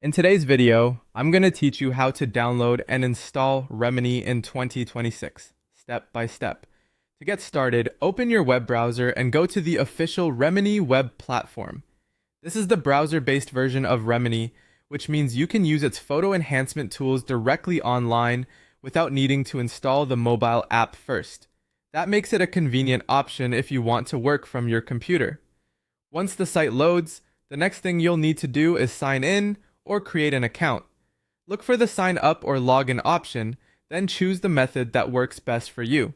In today's video, I'm going to teach you how to download and install Remini in 2026, step by step. To get started, open your web browser and go to the official Remini web platform. This is the browser-based version of Remini, which means you can use its photo enhancement tools directly online without needing to install the mobile app first. That makes it a convenient option if you want to work from your computer. Once the site loads, the next thing you'll need to do is sign in or create an account. Look for the sign up or login option, then choose the method that works best for you.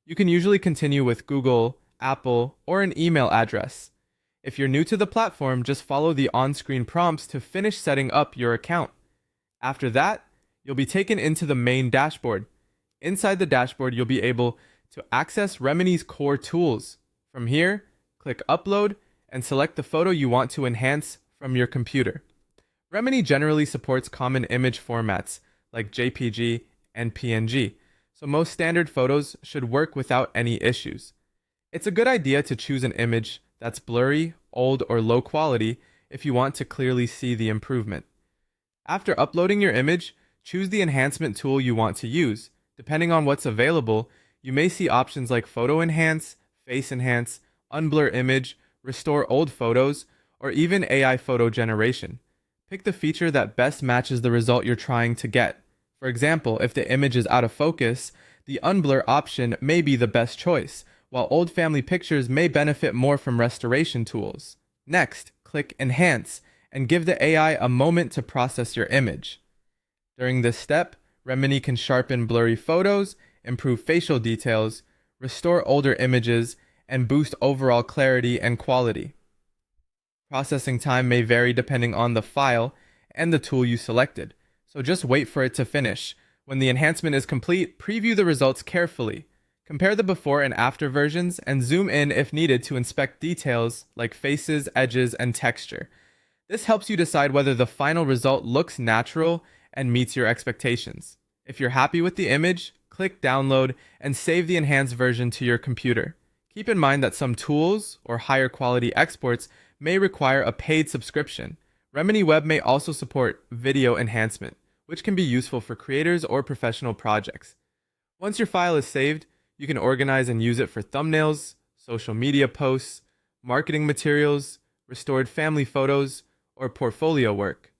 You can usually continue with Google, Apple, or an email address. If you're new to the platform, just follow the on-screen prompts to finish setting up your account. After that, you'll be taken into the main dashboard. Inside the dashboard, you'll be able to access Remini's core tools. From here, click Upload and select the photo you want to enhance from your computer. Remini generally supports common image formats like JPG and PNG, so most standard photos should work without any issues. It's a good idea to choose an image that's blurry, old, or low quality if you want to clearly see the improvement. After uploading your image, choose the enhancement tool you want to use. Depending on what's available, you may see options like Photo Enhance, Face Enhance, Unblur Image, Restore Old Photos, or even AI photo generation. Pick the feature that best matches the result you're trying to get. For example, if the image is out of focus, the unblur option may be the best choice, while old family pictures may benefit more from restoration tools. Next, click Enhance and give the AI a moment to process your image. During this step, Remini can sharpen blurry photos, improve facial details, restore older images, and boost overall clarity and quality. Processing time may vary depending on the file and the tool you selected, so just wait for it to finish. When the enhancement is complete, preview the results carefully. Compare the before and after versions and zoom in if needed to inspect details like faces, edges, and texture. This helps you decide whether the final result looks natural and meets your expectations. If you're happy with the image, click Download and save the enhanced version to your computer. Keep in mind that some tools or higher quality exports may require a paid subscription. Remini Web may also support video enhancement, which can be useful for creators or professional projects. Once your file is saved, you can organize and use it for thumbnails, social media posts, marketing materials, restored family photos, or portfolio work.